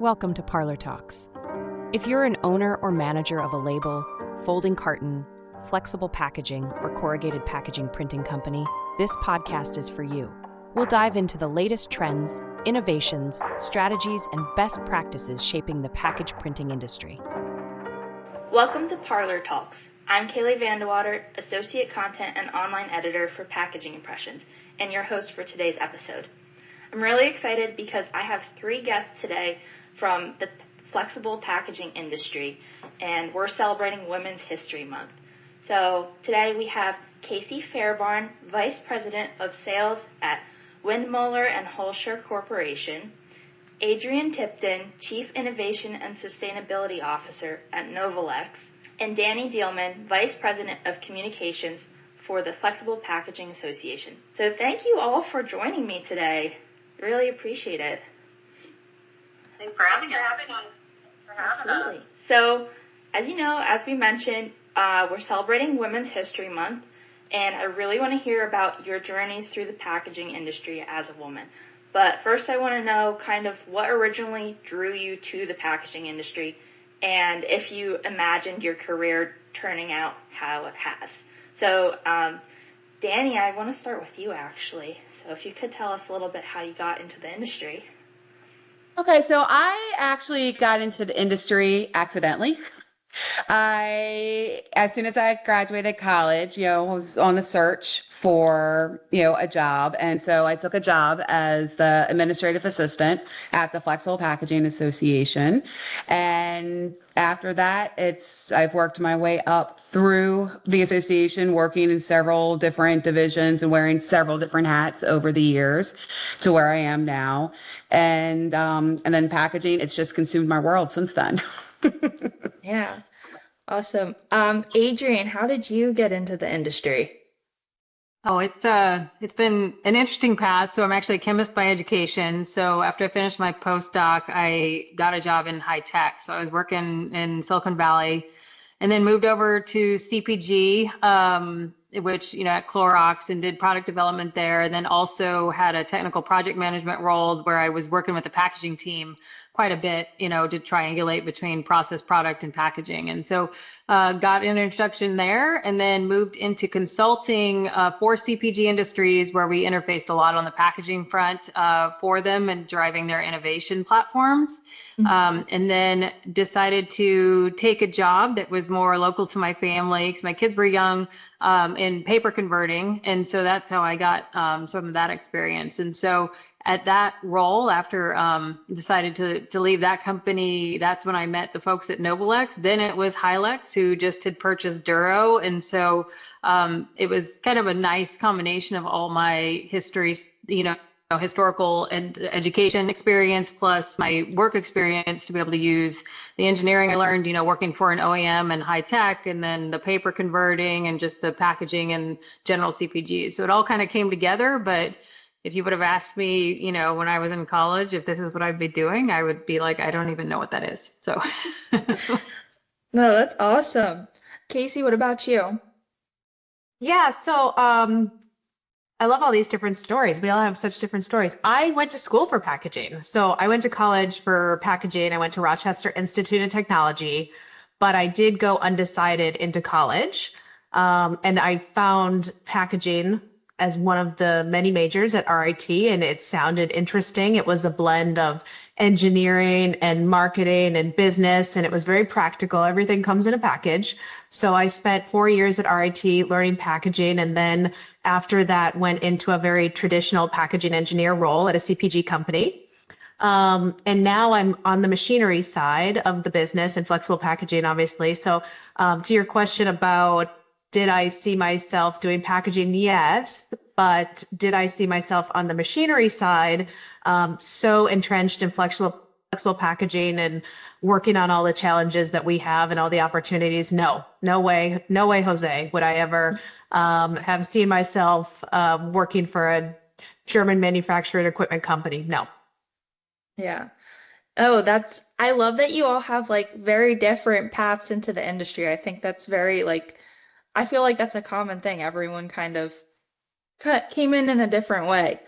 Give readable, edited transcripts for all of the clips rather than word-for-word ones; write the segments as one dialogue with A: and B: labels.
A: Welcome to Parlor Talks. If you're an owner or manager of a label, folding carton, flexible packaging, or corrugated packaging printing company, this podcast is for you. We'll dive into the latest trends, innovations, strategies, and best practices shaping the package printing industry.
B: Welcome to Parlor Talks. I'm Kaylee Vandewater, Associate Content and Online Editor for Packaging Impressions, and your host for today's episode. I'm really excited because I have three guests today from the flexible packaging industry, and we're celebrating Women's History Month. So today we have Kasie Fairbarn, Vice President of Sales at Windmuller and Holscher Corporation, Adrianne Tipton, Chief Innovation and Sustainability Officer at Novalex, and Dani Diehlmann, Vice President of Communications for the Flexible Packaging Association. So thank you all for joining me today. Really appreciate it.
C: Thanks for having us.
B: Absolutely. So, as you know, as we mentioned, we're celebrating Women's History Month, and I really want to hear about your journeys through the packaging industry as a woman. But first, I want to know kind of what originally drew you to the packaging industry, and if you imagined your career turning out how it has. So, Dani, I want to start with you, actually. So if you could tell us a little bit how you got into the industry.
D: Okay, so I actually got into the industry accidentally. As soon as I graduated college, was on the search for, a job. And so I took a job as the administrative assistant at the Flexible Packaging Association. And after that, I've worked my way up through the association, working in several different divisions and wearing several different hats over the years to where I am now. And then packaging, it's just consumed my world since then.
E: Yeah. Awesome. Adrianne, how did you get into the industry?
C: Oh, it's been an interesting path. So I'm actually a chemist by education. So after I finished my postdoc, I got a job in high tech. So I was working in Silicon Valley and then moved over to CPG, which, at Clorox, and did product development there. And then also had a technical project management role where I was working with the packaging team quite a bit, to triangulate between process, product, and packaging. And so got an introduction there, and then moved into consulting for CPG industries, where we interfaced a lot on the packaging front for them and driving their innovation platforms. And then decided to take a job that was more local to my family because my kids were young, in paper converting. And so that's how I got some of that experience. And so at that role, after decided to leave that company, that's when I met the folks at Novalex. Then it was Hylex, who just had purchased Duro. And so it was kind of a nice combination of all my histories, historical and education experience, plus my work experience to be able to use the engineering I learned, working for an OEM and high tech, and then the paper converting and just the packaging and general CPG. So it all kind of came together. But if you would have asked me, when I was in college, if this is what I'd be doing, I would be like, I don't even know what that is. So.
E: No, that's awesome. Kasie, what about you?
F: Yeah, so I love all these different stories. We all have such different stories. I went to school for packaging. So I went to college for packaging. I went to Rochester Institute of Technology, but I did go undecided into college. And I found packaging as one of the many majors at RIT, and it sounded interesting. It was a blend of engineering and marketing and business, and it was very practical. Everything comes in a package. So I spent 4 years at RIT learning packaging, and then after that went into a very traditional packaging engineer role at a CPG company. And now I'm on the machinery side of the business and flexible packaging, obviously. So to your question about did I see myself doing packaging? Yes. But did I see myself on the machinery side, so entrenched in flexible packaging and working on all the challenges that we have and all the opportunities? No way, Jose, would I ever have seen myself working for a German manufacturing equipment company. No.
E: Yeah. Oh, I love that you all have like very different paths into the industry. I think that's very I feel like that's a common thing. Everyone kind of came in a different way.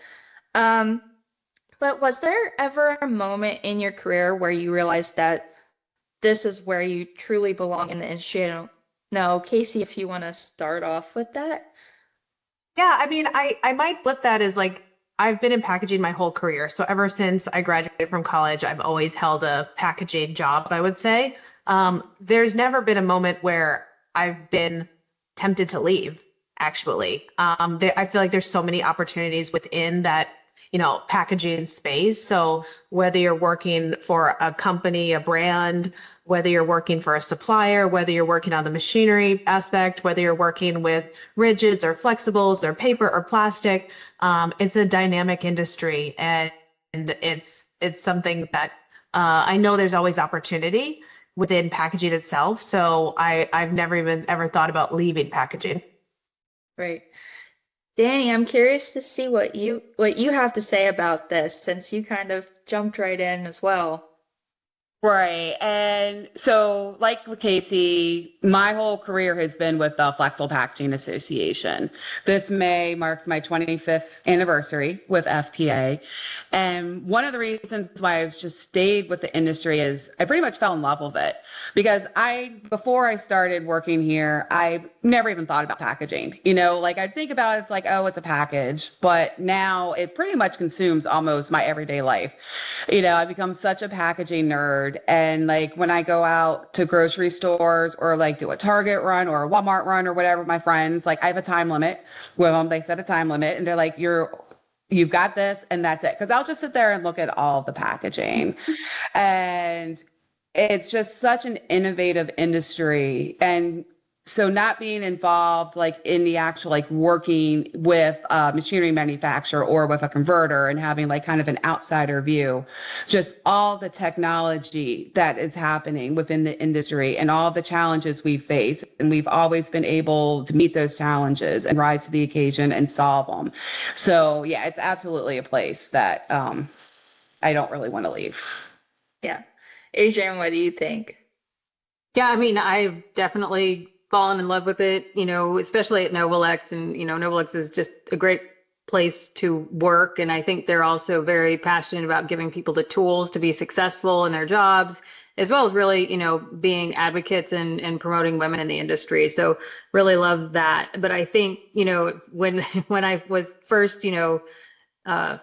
E: But was there ever a moment in your career where you realized that this is where you truly belong in the industry? I don't know, Kasie, if you want to start off with that.
F: Yeah, I mean, I might flip that as like I've been in packaging my whole career. So ever since I graduated from college, I've always held a packaging job, I would say. There's never been a moment where I've been tempted to leave, actually. I feel like there's so many opportunities within that, packaging space. So whether you're working for a company, a brand, whether you're working for a supplier, whether you're working on the machinery aspect, whether you're working with rigids or flexibles or paper or plastic, it's a dynamic industry, and it's something that I know there's always opportunity within packaging itself. So I've never even ever thought about leaving packaging.
E: Right. Dani, I'm curious to see what you have to say about this since you kind of jumped right in as well.
D: Right. And so, like with Kasie, my whole career has been with the Flexible Packaging Association. This May marks my 25th anniversary with FPA. And one of the reasons why I've just stayed with the industry is I pretty much fell in love with it because before I started working here, I never even thought about packaging. Like I'd think about it, it's like, oh, it's a package. But now it pretty much consumes almost my everyday life. I've become such a packaging nerd. And like when I go out to grocery stores or like do a Target run or a Walmart run or whatever, my friends, like I have a time limit with them. They set a time limit and they're like, you've got this and that's it. Cause I'll just sit there and look at all the packaging and it's just such an innovative industry. And so not being involved like in the actual like working with a machinery manufacturer or with a converter and having like kind of an outsider view, just all the technology that is happening within the industry and all the challenges we face. And we've always been able to meet those challenges and rise to the occasion and solve them. So yeah, it's absolutely a place that I don't really want to leave.
E: Yeah. Adrianne, what do you think?
C: Yeah, I mean, I've definitely fallen in love with it, especially at Novolex. And, Novolex is just a great place to work. And I think they're also very passionate about giving people the tools to be successful in their jobs, as well as really, being advocates and promoting women in the industry. So really love that. But I think, when I was first,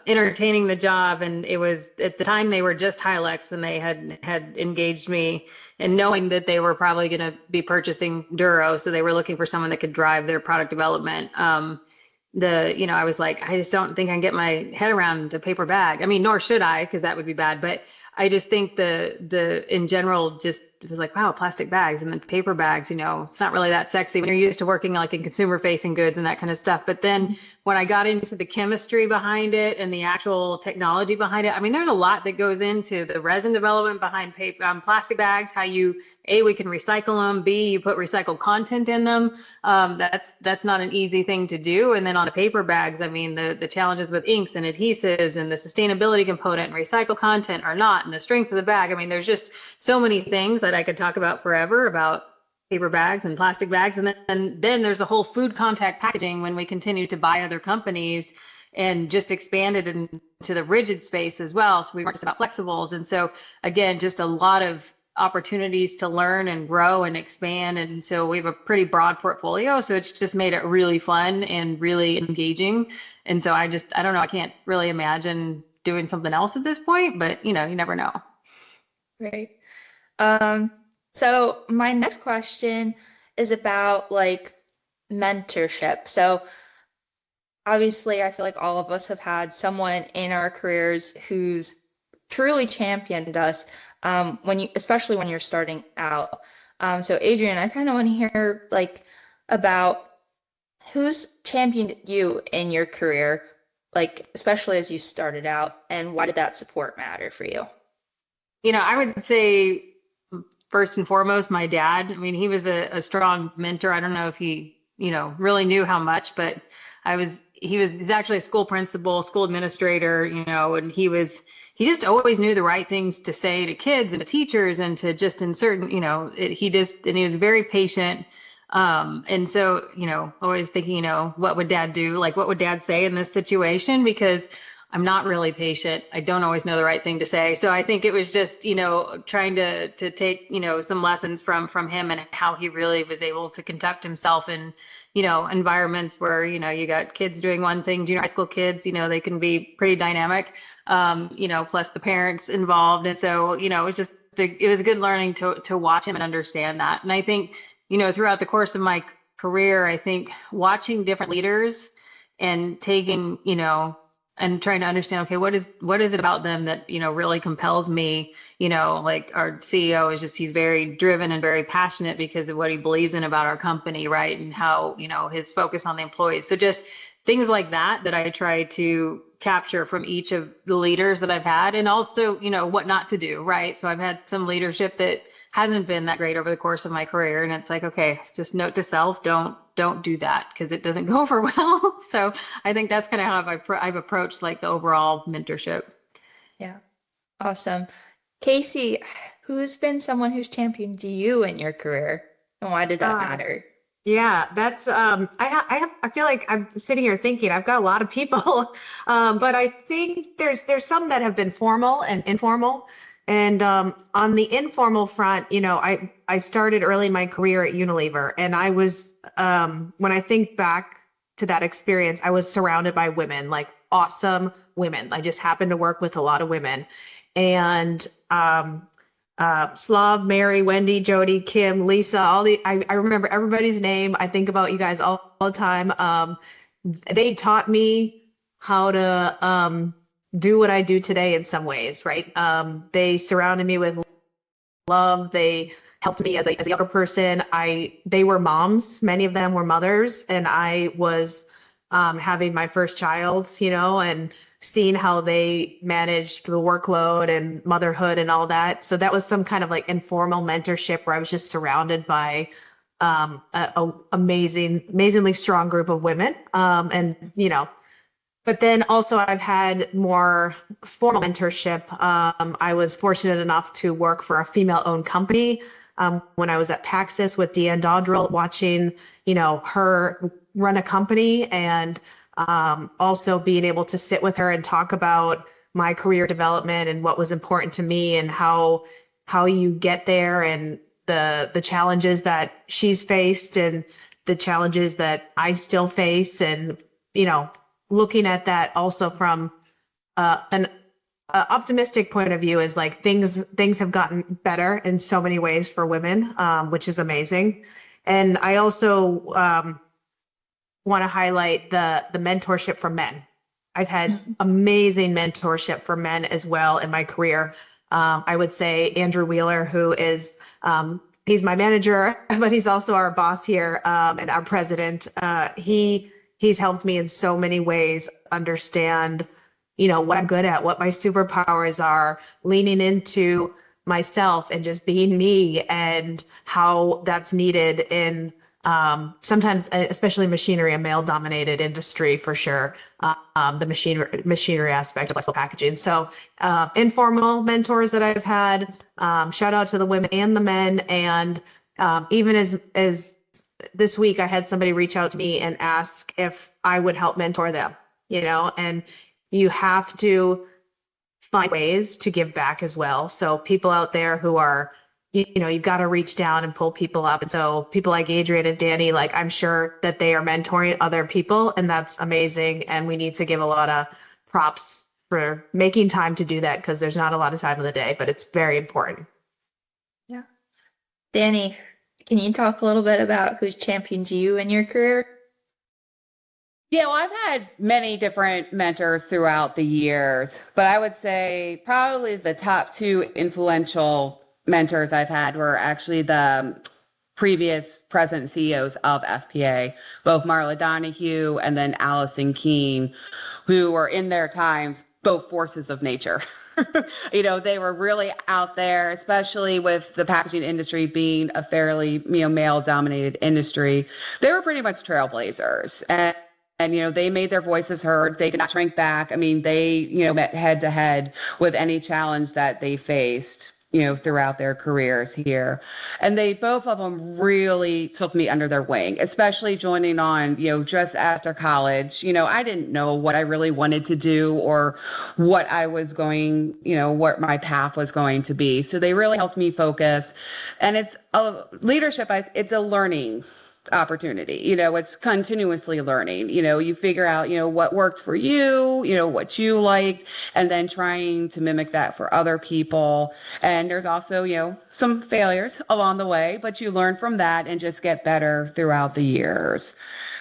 C: entertaining the job, and it was at the time they were just Hylex and they had engaged me, and knowing that they were probably going to be purchasing Duro, so they were looking for someone that could drive their product development. I was like, I just don't think I can get my head around a paper bag. I mean, nor should I, because that would be bad. But I just think the in general, just it was like, wow, plastic bags and then paper bags, it's not really that sexy when you're used to working like in consumer facing goods and that kind of stuff. But then when I got into the chemistry behind it and the actual technology behind it, I mean, there's a lot that goes into the resin development behind paper, plastic bags, how we can recycle them, B, you put recycled content in them. That's not an easy thing to do. And then on the paper bags, I mean, the challenges with inks and adhesives and the sustainability component and recycled content or not, and the strength of the bag. I mean, there's just so many things that I could talk about forever about paper bags and plastic bags. And then there's a whole food contact packaging when we continue to buy other companies and just expanded into the rigid space as well. So we weren't just about flexibles. And so again, just a lot of opportunities to learn and grow and expand. And so we have a pretty broad portfolio. So it's just made it really fun and really engaging. And so I don't know, I can't really imagine doing something else at this point, but you never know.
E: Right. So my next question is about like mentorship. So obviously I feel like all of us have had someone in our careers who's truly championed us, especially when you're starting out. So Adrianne, I kind of want to hear like about who's championed you in your career, like especially as you started out, and why did that support matter for you?
C: I would say first and foremost, my dad. I mean, he was a strong mentor. I don't know if he, really knew how much, but he's actually a school principal, school administrator, and he just always knew the right things to say to kids and to teachers and to just in certain, and he was very patient. And so, always thinking, what would dad do? Like, what would dad say in this situation? Because I'm not really patient. I don't always know the right thing to say. So I think it was just, trying to take, some lessons from him and how he really was able to conduct himself in, environments where, you got kids doing one thing, junior high school kids, they can be pretty dynamic, plus the parents involved. And so, it was good learning to watch him and understand that. And I think, throughout the course of my career, I think watching different leaders and taking, and trying to understand, okay, what is it about them that, really compels me? Like our CEO he's very driven and very passionate because of what he believes in about our company, right? And how, his focus on the employees. So just things like that I try to capture from each of the leaders that I've had, and also, what not to do, right? So I've had some leadership that hasn't been that great over the course of my career. And it's like, okay, just note to self, don't do that because it doesn't go over well. So I think that's kind of how I've approached like the overall mentorship.
E: Yeah. Awesome. Kasie, who's been someone who's championed you in your career, and why did that matter?
F: Yeah, that's I feel like I'm sitting here thinking I've got a lot of people, but I think there's some that have been formal and informal. And on the informal front, I started early in my career at Unilever, and I was when I think back to that experience, I was surrounded by women, like awesome women. I just happened to work with a lot of women, and Slav, Mary, Wendy, Jody, Kim, Lisa, I remember everybody's name. I think about you guys all the time. They taught me how to do what I do today in some ways, right? They surrounded me with love. They helped me as a younger person. They were moms. Many of them were mothers, and I was having my first child, and seeing how they managed the workload and motherhood and all that. So that was some kind of like informal mentorship where I was just surrounded by a amazingly strong group of women. But then also I've had more formal mentorship. I was fortunate enough to work for a female-owned company when I was at Paxis with Deanne Dodrell, watching, her run a company, and also being able to sit with her and talk about my career development and what was important to me and how you get there, and the challenges that she's faced and the challenges that I still face, and looking at that also from an optimistic point of view is like things have gotten better in so many ways for women, which is amazing. And I also want to highlight the mentorship for men. I've had amazing mentorship for men as well in my career. I would say Andrew Wheeler, who is he's my manager, but he's also our boss here, and our president. He's helped me in so many ways understand, what I'm good at, what my superpowers are, leaning into myself and just being me, and how that's needed in sometimes, especially machinery, a male-dominated industry for sure. The machinery aspect of flexible packaging. So informal mentors that I've had. Shout out to the women and the men, and even as this week, I had somebody reach out to me and ask if I would help mentor them, and you have to find ways to give back as well. So people out there who are, you've got to reach down and pull people up. And so people like Adrianne and Dani, like I'm sure that they are mentoring other people, and that's amazing. And we need to give a lot of props for making time to do that, because there's not a lot of time in the day, but it's very important.
E: Yeah. Dani, can you talk a little bit about who's championed you in your career?
D: Yeah, well, I've had many different mentors throughout the years, but I would say probably the top two influential mentors I've had were actually the previous president CEOs of FPA, both Marla Donahue and then Allison Keene, who were in their times both forces of nature. They were really out there, especially with the packaging industry being a fairly, male-dominated industry. They were pretty much trailblazers. And they made their voices heard. They did not shrink back. I mean, they, met head to head with any challenge that they faced. throughout their careers here. And both of them really took me under their wing, especially joining on, just after college. I didn't know what I really wanted to do or what I was going, what my path was going to be. So they really helped me focus. And it's a leadership, it's a learning opportunity. It's continuously learning. You figure out, what worked for you, what you liked, and then trying to mimic that for other people. And there's also, some failures along the way, but you learn from that and just get better throughout the years.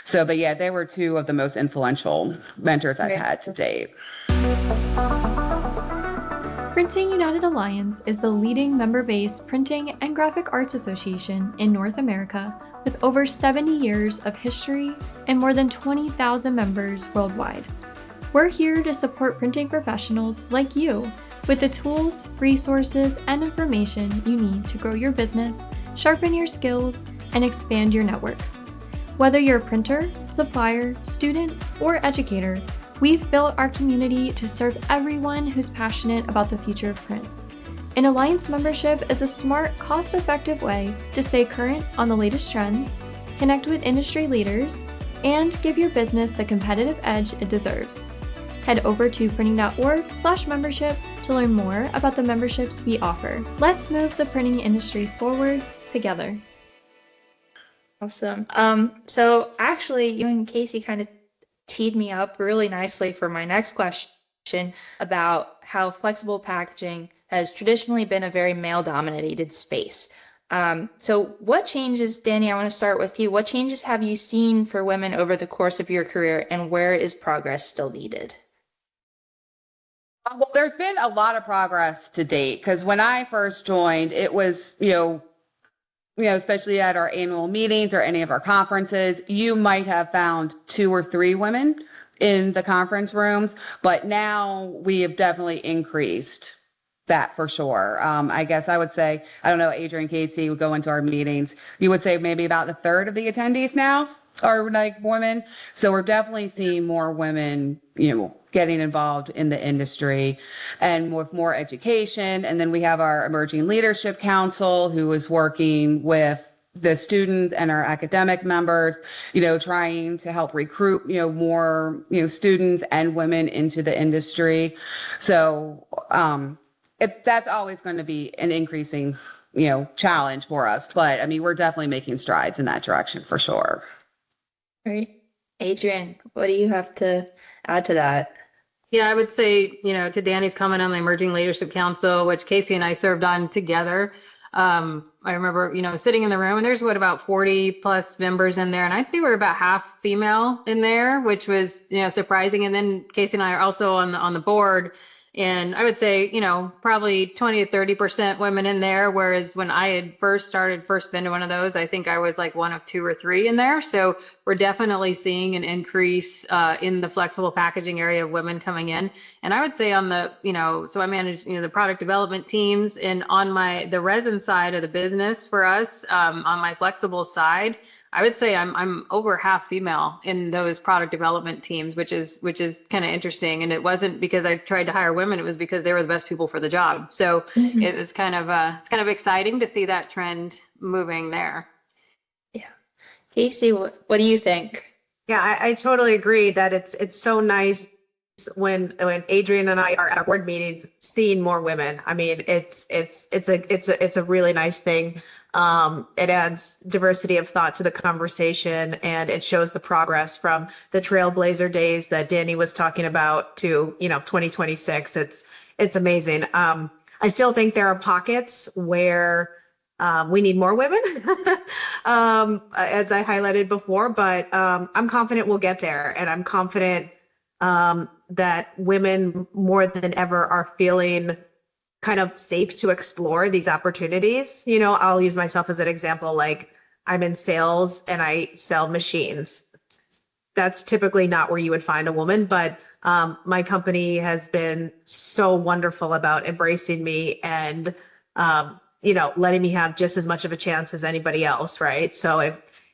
D: So, but yeah, they were two of the most influential mentors I've had to date.
G: Printing United Alliance is the leading member-based printing and graphic arts association in North America, with over 70 years of history and more than 20,000 members worldwide. We're here to support printing professionals like you with the tools, resources, and information you need to grow your business, sharpen your skills, and expand your network. Whether you're a printer, supplier, student, or educator, we've built our community to serve everyone who's passionate about the future of print. An Alliance membership is a smart, cost-effective way to stay current on the latest trends, connect with industry leaders, and give your business the competitive edge it deserves. Head over to printing.org/membership to learn more about the memberships we offer. Let's move the printing industry forward together.
E: Awesome. So actually, you and Kasie kind of teed me up really nicely for my next question about how flexible packaging has traditionally been a very male-dominated space. So what changes, Dani, I want to start with you. What changes have you seen for women over the course of your career, and where is progress still needed?
D: Well, there's been a lot of progress to date, because when I first joined, it was, especially at our annual meetings or any of our conferences, you might have found 2 or 3 women in the conference rooms, but now we have definitely increased that for sure. I guess I would say, I don't know, Adrianne, Kasie would go into our meetings. You would say maybe about a third of the attendees now are like women. So we're definitely seeing more women, getting involved in the industry and with more education. And then we have our Emerging Leadership Council, who is working with the students and our academic members, trying to help recruit, more, students and women into the industry. So, that's always going to be an increasing, challenge for us. But I mean, we're definitely making strides in that direction for sure.
E: Right. Adrianne, what do you have to add to that?
C: Yeah, I would say, to Dani's comment on the Emerging Leadership Council, which Kasie and I served on together. I remember, sitting in the room, and there's about 40 plus members in there. And I'd say we're about half female in there, which was, surprising. And then Kasie and I are also on the board. And I would say, probably 20 to 30% women in there. Whereas when I had first been to one of those, I think I was like one of 2 or 3 in there. So we're definitely seeing an increase in the flexible packaging area of women coming in. And I would say on the, so I manage, the product development teams, and on the resin side of the business for us, on my flexible side, I would say I'm over half female in those product development teams, which is kind of interesting. And it wasn't because I tried to hire women; it was because they were the best people for the job. So It was kind of exciting to see that trend moving there.
E: Yeah, Kasie, what do you think?
F: Yeah, I totally agree that it's so nice when Adrianne and I are at board meetings seeing more women. I mean, it's a really nice thing. It adds diversity of thought to the conversation, and it shows the progress from the Trailblazer days that Dani was talking about to 2026. It's amazing. I still think there are pockets where we need more women, as I highlighted before, but I'm confident we'll get there, and I'm confident that women more than ever are feeling kind of safe to explore these opportunities. I'll use myself as an example. Like, I'm in sales and I sell machines. That's typically not where you would find a woman, but my company has been so wonderful about embracing me and letting me have just as much of a chance as anybody else, right? So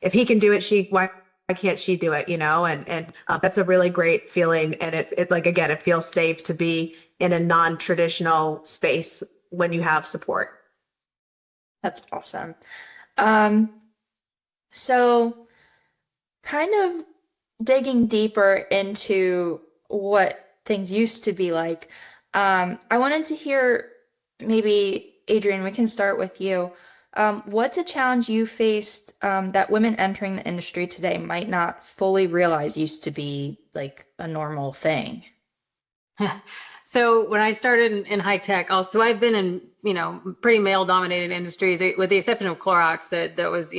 F: if he can do it, why can't she do it? And that's a really great feeling. And it feels safe to be in a non-traditional space when you have support.
E: That's awesome. So kind of digging deeper into what things used to be like, I wanted to hear, maybe Adrianne, we can start with you. What's a challenge you faced that women entering the industry today might not fully realize used to be like a normal thing?
C: So when I started in high tech, also I've been in, pretty male dominated industries, with the exception of Clorox, that was,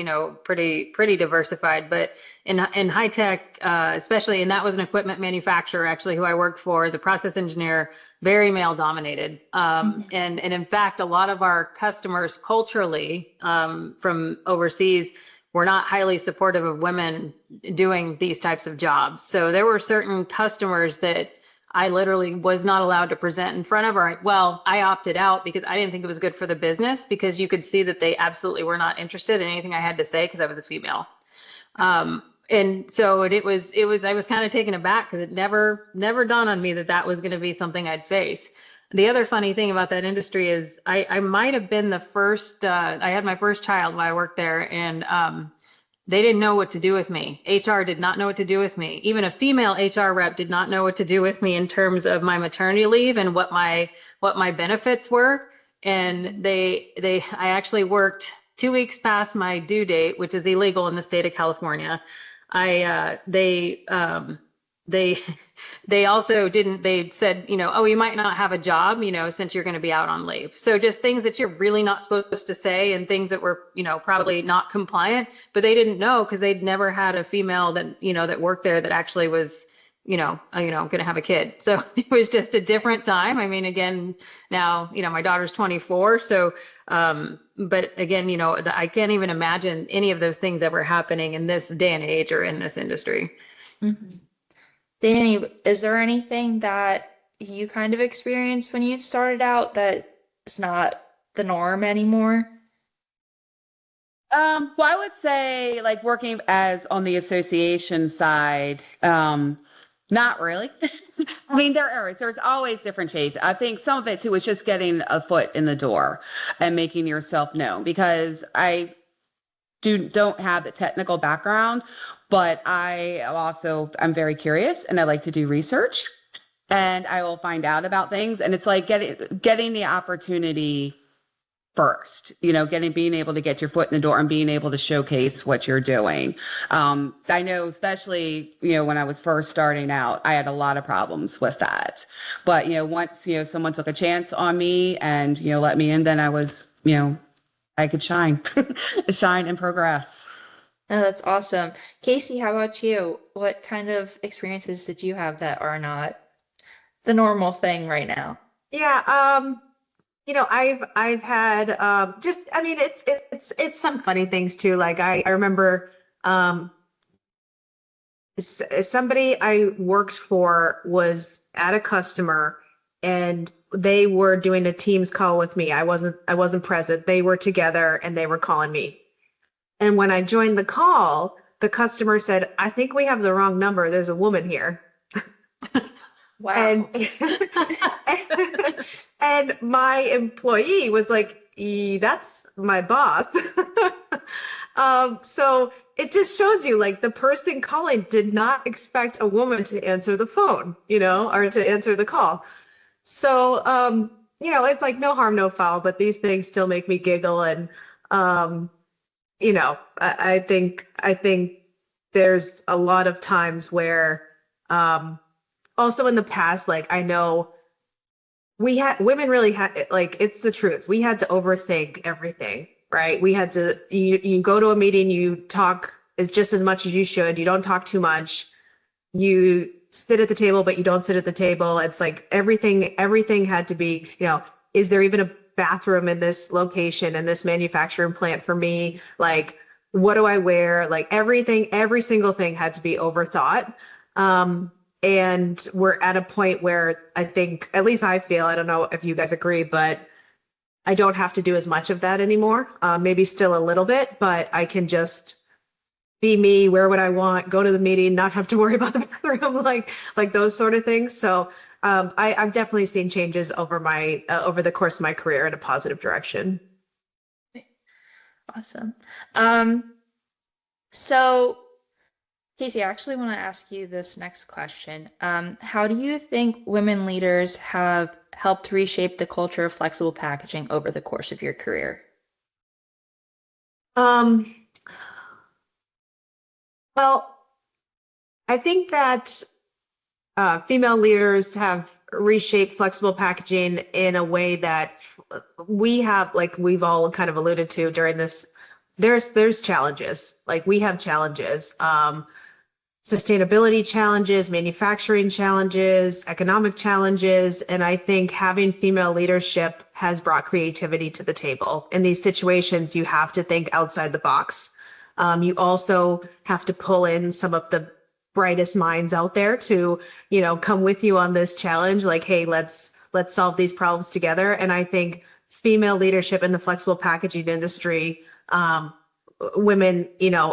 C: pretty diversified. But in high tech, especially, and that was an equipment manufacturer actually who I worked for as a process engineer, very male dominated. And in fact, a lot of our customers culturally from overseas were not highly supportive of women doing these types of jobs. So there were certain customers that I literally was not allowed to present in front of her. Well, I opted out because I didn't think it was good for the business, because you could see that they absolutely were not interested in anything I had to say because I was a female. And so I was kind of taken aback because it never dawned on me that was going to be something I'd face. The other funny thing about that industry is I might have been the first, I had my first child while I worked there, and they didn't know what to do with me. HR did not know what to do with me. Even a female HR rep did not know what to do with me in terms of my maternity leave and what my benefits were. And I actually worked 2 weeks past my due date, which is illegal in the state of California. They also didn't, they said, oh, you might not have a job, since you're going to be out on leave. So just things that you're really not supposed to say, and things that were, probably not compliant, but they didn't know because they'd never had a female that, that worked there that actually was, going to have a kid. So it was just a different time. I mean, again, now, my daughter's 24. So, but again, I can't even imagine any of those things ever happening in this day and age or in this industry.
E: Mm-hmm. Dani, is there anything that you kind of experienced when you started out that is not the norm anymore?
D: Well, I would say, like, working as on the association side, not really. I mean, there's always different shades. I think some of it too is just getting a foot in the door and making yourself known, because I don't have the technical background, but I'm very curious and I like to do research, and I will find out about things. And it's like getting the opportunity first, being able to get your foot in the door and being able to showcase what you're doing. I know, especially, when I was first starting out, I had a lot of problems with that. But, once, someone took a chance on me and, let me in, then I was, I could shine, shine and progress.
E: Oh, that's awesome. Kasie, how about you? What kind of experiences did you have that are not the normal thing right now?
F: Yeah, I've had it's some funny things too. Like I remember somebody I worked for was at a customer, and they were doing a Teams call with me. I wasn't present. They were together and they were calling me. And when I joined the call, the customer said, "I think we have the wrong number. There's a woman here."
E: Wow.
F: And my employee was like, "That's my boss." So it just shows you, like, the person calling did not expect a woman to answer the phone, or to answer the call. So, it's like no harm, no foul, but these things still make me giggle. And, I think there's a lot of times where, also in the past, like, I know women really had, like, it's the truth. We had to overthink everything, right? We had to, you go to a meeting, you talk just as much as you should. You don't talk too much. You sit at the table, but you don't sit at the table. It's like everything had to be, is there even a bathroom in this location, in this manufacturing plant for me? Like, what do I wear? Like, every single thing had to be overthought. And we're at a point where I think, at least I feel, I don't know if you guys agree, but I don't have to do as much of that anymore. Maybe still a little bit, but I can just be me, wear what I want, go to the meeting, not have to worry about the bathroom, like those sort of things. So I've definitely seen changes over over the course of my career in a positive direction.
E: Awesome. So Kasie, I actually want to ask you this next question. How do you think women leaders have helped reshape the culture of flexible packaging over the course of your career?
F: Well, I think that female leaders have reshaped flexible packaging in a way that we've all kind of alluded to during this. There's challenges. Like we have challenges, sustainability challenges, manufacturing challenges, economic challenges. And I think having female leadership has brought creativity to the table. In these situations, you have to think outside the box. You also have to pull in some of the brightest minds out there to, come with you on this challenge. Like, hey, let's solve these problems together. And I think female leadership in the flexible packaging industry, women,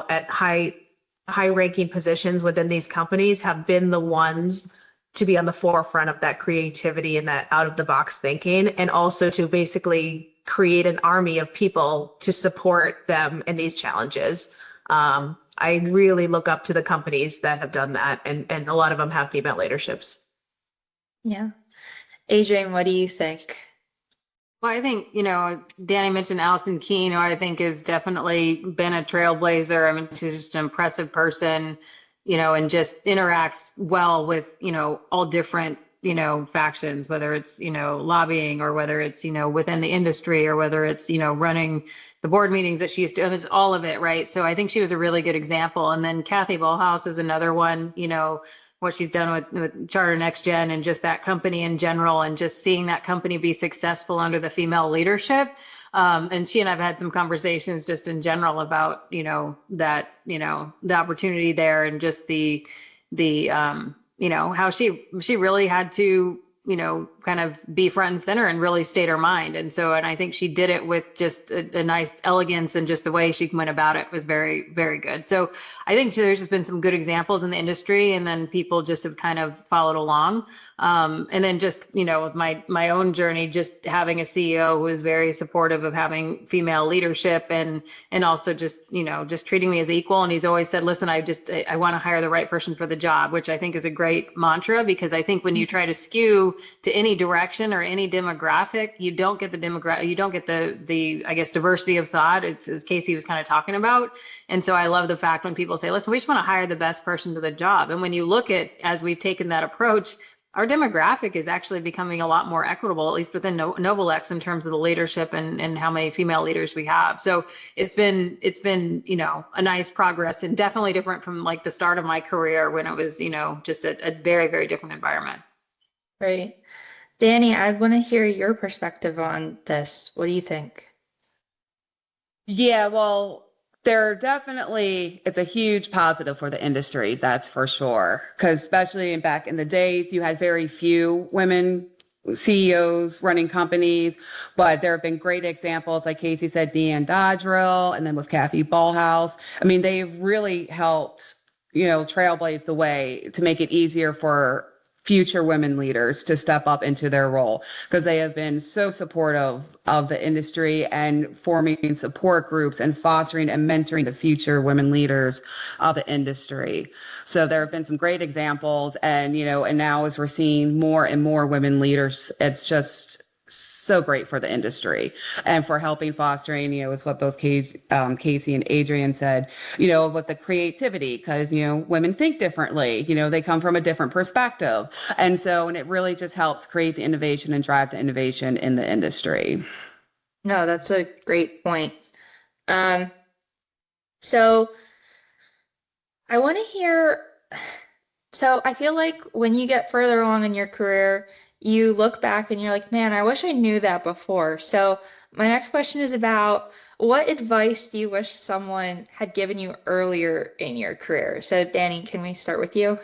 F: at high ranking positions within these companies have been the ones to be on the forefront of that creativity and that out of the box thinking, and also to basically create an army of people to support them in these challenges. I really look up to the companies that have done that, and a lot of them have female leaderships.
E: Yeah. Adrianne, what do you think?
C: Well, I think, Dani mentioned Allison Keene, who I think has definitely been a trailblazer. I mean, she's just an impressive person, and just interacts well with, all different, factions, whether it's, lobbying or whether it's, within the industry or whether it's, running the board meetings that she used to, it was all of it. Right. So I think she was a really good example. And then Kathy Ballhaus is another one, what she's done with Charter Next Gen and just that company in general, and just seeing that company be successful under the female leadership. And she and I've had some conversations just in general about, that, the opportunity there, and just the how she really had to, kind of be front and center and really state her mind. And I think she did it with just a nice elegance, and just the way she went about it was very, very good. So I think there's just been some good examples in the industry, and then people just have kind of followed along. And then just, with my own journey, just having a CEO who is very supportive of having female leadership, and also just, just treating me as equal. And he's always said, listen, I want to hire the right person for the job, which I think is a great mantra, because I think when you try to skew to any direction or any demographic, you don't get the I guess, diversity of thought, as Kasie was kind of talking about. And so I love the fact when people say, listen, we just want to hire the best person to the job. And when you look at, as we've taken that approach, our demographic is actually becoming a lot more equitable, at least within Novolex, in terms of the leadership and how many female leaders we have. So it's been, a nice progress, and definitely different from like the start of my career when it was, just a very, very different environment.
E: Right. Dani, I want to hear your perspective on this. What do you think?
D: Yeah, well, it's a huge positive for the industry, that's for sure. Because especially back in the days, you had very few women CEOs running companies, but there have been great examples, like Kasie said, Deanne Dodrill, and then with Kathy Ballhaus. I mean, they've really helped, trailblaze the way to make it easier for future women leaders to step up into their role, because they have been so supportive of the industry and forming support groups and fostering and mentoring the future women leaders of the industry. So there have been some great examples, and now as we're seeing more and more women leaders, it's just so great for the industry and for helping fostering, is what both Kasie and Adrianne said, with the creativity, because, women think differently, they come from a different perspective. And it really just helps create the innovation and drive the innovation in the industry.
E: No, that's a great point. So I want to hear, so I feel like when you get further along in your career, you look back and you're like, man, I wish I knew that before. So my next question is about, what advice do you wish someone had given you earlier in your career? So Dani, can we start with you?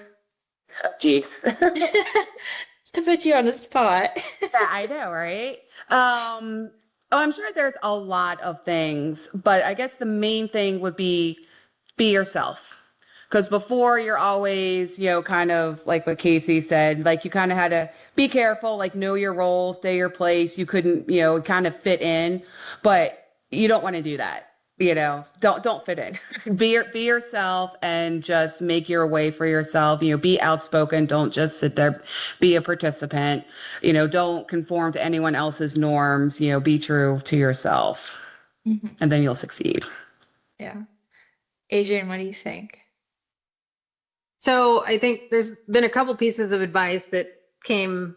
D: Jeez.
E: It's to put you on the spot.
D: Yeah, I know, right? I'm sure there's a lot of things, but I guess the main thing would be yourself. Because before you're always, kind of like what Kasie said, like you kind of had to be careful, like know your role, stay your place. You couldn't, kind of fit in, but you don't want to do that. Don't fit in. Be yourself and just make your way for yourself. Be outspoken. Don't just sit there, be a participant. Don't conform to anyone else's norms. Be true to yourself, and then you'll succeed.
E: Yeah. Adrianne, what do you think?
C: So I think there's been a couple pieces of advice that came,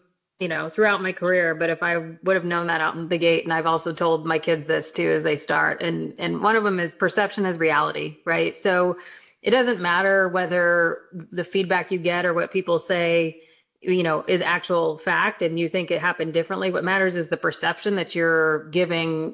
C: throughout my career, but if I would have known that out in the gate, and I've also told my kids this too as they start, and one of them is perception is reality, right? So it doesn't matter whether the feedback you get or what people say, is actual fact and you think it happened differently. What matters is the perception that you're giving,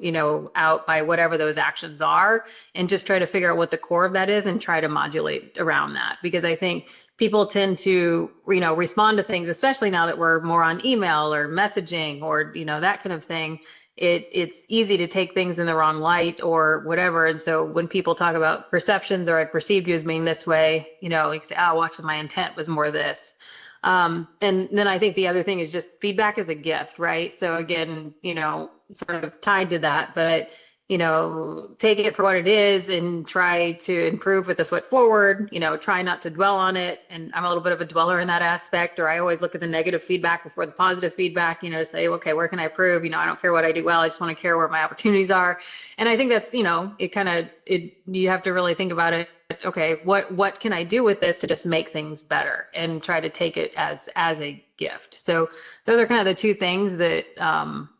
C: out by whatever those actions are, and just try to figure out what the core of that is and try to modulate around that. Because I think people tend to, respond to things, especially now that we're more on email or messaging or, that kind of thing. It's easy to take things in the wrong light or whatever. And so when people talk about perceptions or I perceived you as being this way, you can say, oh, actually my intent was more this. And then I think the other thing is just feedback is a gift, right? So again, sort of tied to that, but, take it for what it is and try to improve with a foot forward, try not to dwell on it. And I'm a little bit of a dweller in that aspect, or I always look at the negative feedback before the positive feedback, to say, okay, where can I improve? I don't care what I do well. I just want to care where my opportunities are. And I think that's, you have to really think about it. Okay, what can I do with this to just make things better and try to take it as a gift. So those are kind of the two things that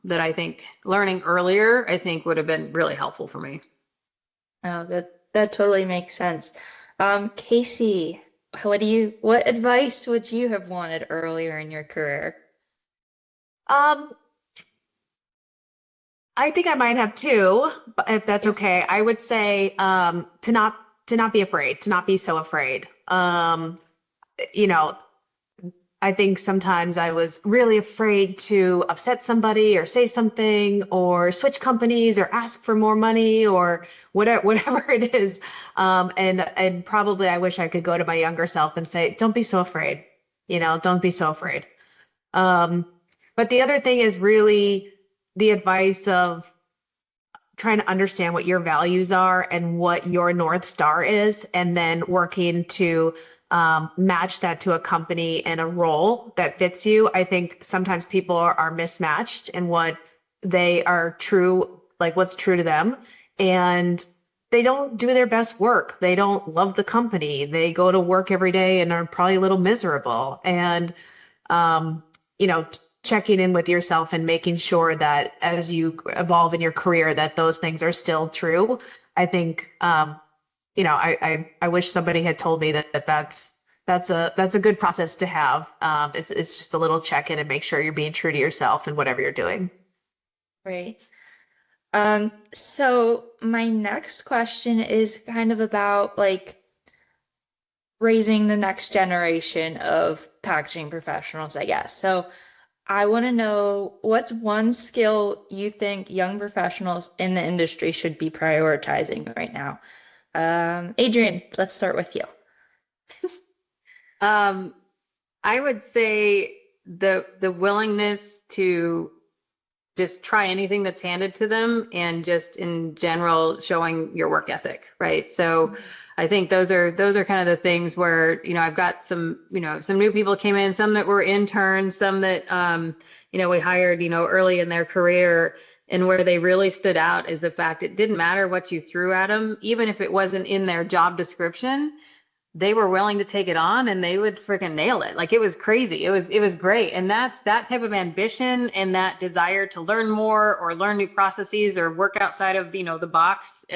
C: that I think learning earlier, I think would have been really helpful for me.
E: Oh, that totally makes sense. Kasie, what advice would you have wanted earlier in your career?
F: I think I might have two, but if that's okay. I would say to not be afraid, to not be so afraid. I think sometimes I was really afraid to upset somebody or say something or switch companies or ask for more money or whatever it is. And probably I wish I could go to my younger self and say, don't be so afraid, don't be so afraid. But the other thing is really the advice of trying to understand what your values are and what your North Star is, and then working to match that to a company and a role that fits you. I think sometimes people are mismatched in what they are true, like what's true to them. And they don't do their best work. They don't love the company. They go to work every day and are probably a little miserable. And, checking in with yourself and making sure that as you evolve in your career, that those things are still true. I think, I wish somebody had told me that's a good process to have. It's just a little check-in and make sure you're being true to yourself and whatever you're doing.
E: Right. So my next question is kind of about like raising the next generation of packaging professionals, I guess. So I want to know, what's one skill you think young professionals in the industry should be prioritizing right now? Adrianne, let's start with you.
C: I would say the willingness to just try anything that's handed to them, and just in general showing your work ethic, right? So I think those are kind of the things where, I've got some new people came in, some that were interns, some that, we hired, early in their career, and where they really stood out is the fact it didn't matter what you threw at them, even if it wasn't in their job description, they were willing to take it on and they would freaking nail it. Like, it was crazy. It was great. And that's that type of ambition and that desire to learn more or learn new processes or work outside of, the box.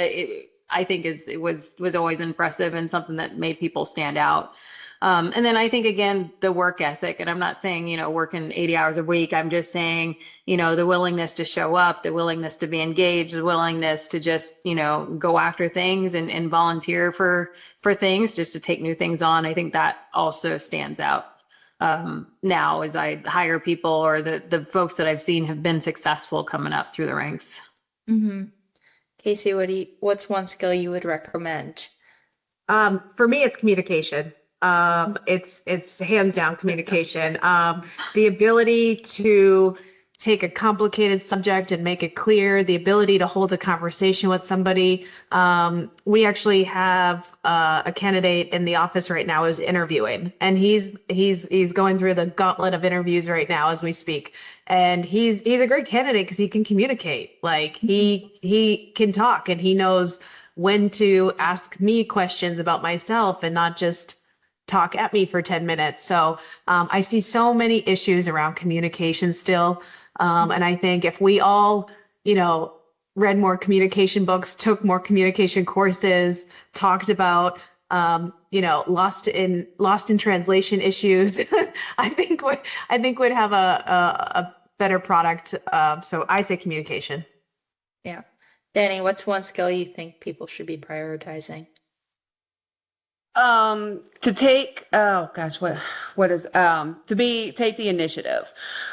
C: I think it was always impressive and something that made people stand out. And then I think, again, the work ethic, and I'm not saying, working 80 hours a week. I'm just saying, the willingness to show up, the willingness to be engaged, the willingness to just, go after things and volunteer for things, just to take new things on. I think that also stands out now as I hire people, or the folks that I've seen have been successful coming up through the ranks.
E: Mm-hmm. Kasie, what's one skill you would recommend?
F: For me, it's communication. It's hands down communication. The ability to take a complicated subject and make it clear, the ability to hold a conversation with somebody. We actually have a candidate in the office right now is interviewing, and he's going through the gauntlet of interviews right now as we speak. And he's a great candidate because he can communicate. Like he can talk, and he knows when to ask me questions about myself and not just talk at me for 10 minutes. So I see so many issues around communication still. And I think if we all, read more communication books, took more communication courses, talked about, lost in translation issues, I think we'd have a better product. So I say communication.
E: Yeah. Dani, what's one skill you think people should be prioritizing?
D: To take, take the initiative,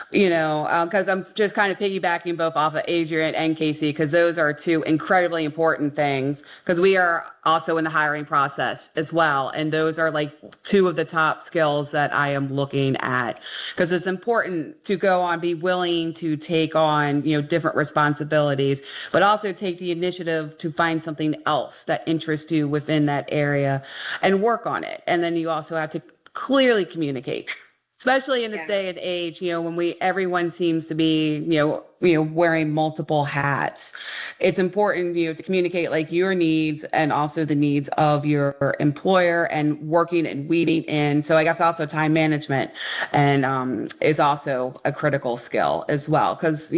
D: because I'm just kind of piggybacking both off of Adrianne and Kasie, because those are two incredibly important things, because we are also in the hiring process as well. And those are like two of the top skills that I am looking at, because it's important to go on, be willing to take on, different responsibilities, but also take the initiative to find something else that interests you within that area and work on it. And then you also have to clearly communicate, especially in this day and age, when everyone seems to be, wearing multiple hats. It's important, to communicate like your needs and also the needs of your employer, and working and weaving in. So I guess also time management and is also a critical skill as well, because,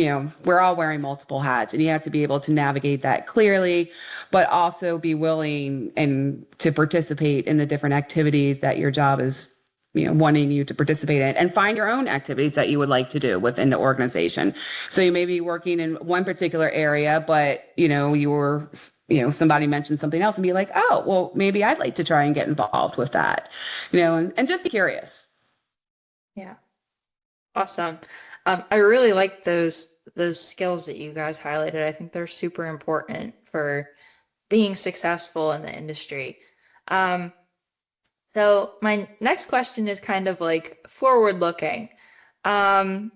D: we're all wearing multiple hats, and you have to be able to navigate that clearly, but also be willing and to participate in the different activities that your job is wanting you to participate in, and find your own activities that you would like to do within the organization. So you may be working in one particular area, but, somebody mentioned something else and be like, oh, well, maybe I'd like to try and get involved with that, and just be curious.
E: Yeah. Awesome. I really like those skills that you guys highlighted. I think they're super important for being successful in the industry. So my next question is kind of like forward looking. I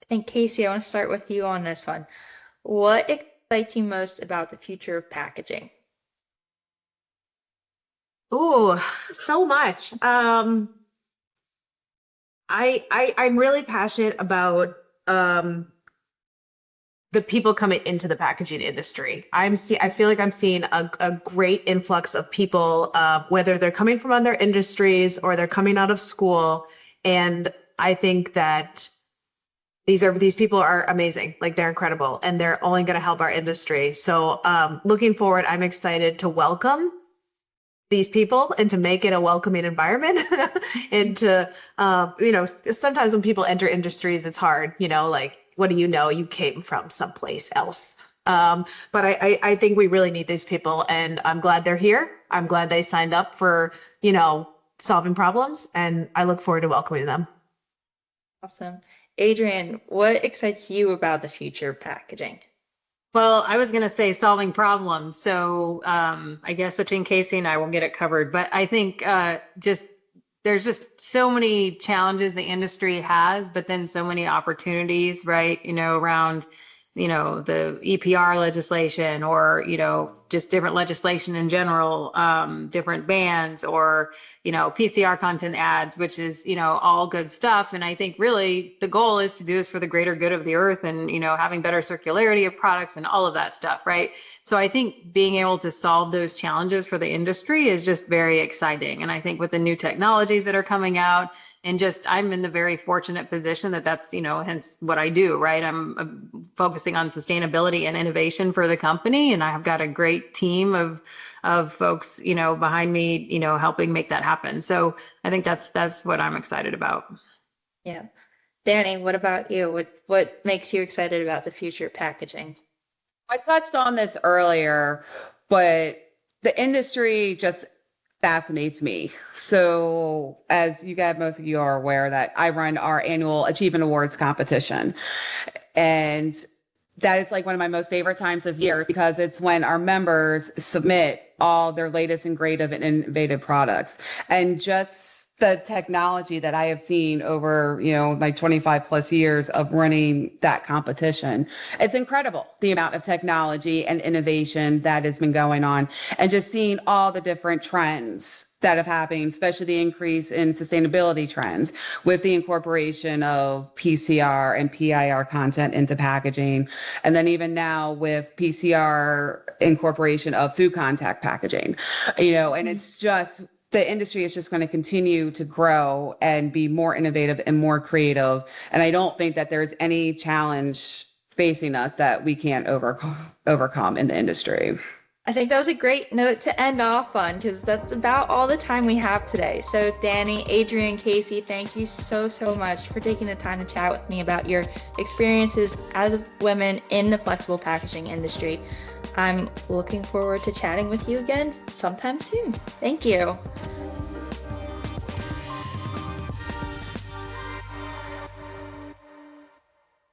E: think Kasie, I want to start with you on this one. What excites you most about the future of packaging?
F: Ooh, so much. I'm really passionate about the people coming into the packaging industry. I feel like I'm seeing a great influx of people, whether they're coming from other industries or they're coming out of school. And I think that these people are amazing. Like, they're incredible, and they're only going to help our industry. So looking forward, I'm excited to welcome these people and to make it a welcoming environment. And to, sometimes when people enter industries, it's hard, like, what do you know? You came from someplace else. But I think we really need these people, and I'm glad they're here. I'm glad they signed up for, solving problems, and I look forward to welcoming them.
E: Awesome. Adrianne, what excites you about the future of packaging?
C: Well, I was going to say solving problems. So I guess between Kasie and I, we'll get it covered. But I think there's just so many challenges the industry has, but then so many opportunities, right? Around, the EPR legislation, or, just different legislation in general, different bans, or, PCR content ads, which is, all good stuff. And I think really the goal is to do this for the greater good of the earth, and, having better circularity of products and all of that stuff, right? So I think being able to solve those challenges for the industry is just very exciting. And I think with the new technologies that are coming out, and I'm in the very fortunate position that's, hence what I do, right? I'm focusing on sustainability and innovation for the company. And I've got a great team of folks, behind me, helping make that happen. So I think that's what I'm excited about.
E: Yeah. Dani, what about you? What makes you excited about the future of packaging?
D: I touched on this earlier, but the industry just fascinates me. So as most of you are aware, that I run our annual Achievement Awards competition. And that is like one of my most favorite times of year, because it's when our members submit all their latest and greatest and innovative products. And just the technology that I have seen over, my 25 plus years of running that competition. It's incredible, the amount of technology and innovation that has been going on, and just seeing all the different trends that have happened, especially the increase in sustainability trends with the incorporation of PCR and PIR content into packaging. And then even now with PCR incorporation of food contact packaging, and it's just, the industry is just going to continue to grow and be more innovative and more creative. And I don't think that there's any challenge facing us that we can't overcome in the industry.
E: I think that was a great note to end off on, because that's about all the time we have today. So Dani, Adrianne, Kasie, thank you so much for taking the time to chat with me about your experiences as women in the flexible packaging industry. I'm looking forward to chatting with you again sometime soon. Thank you.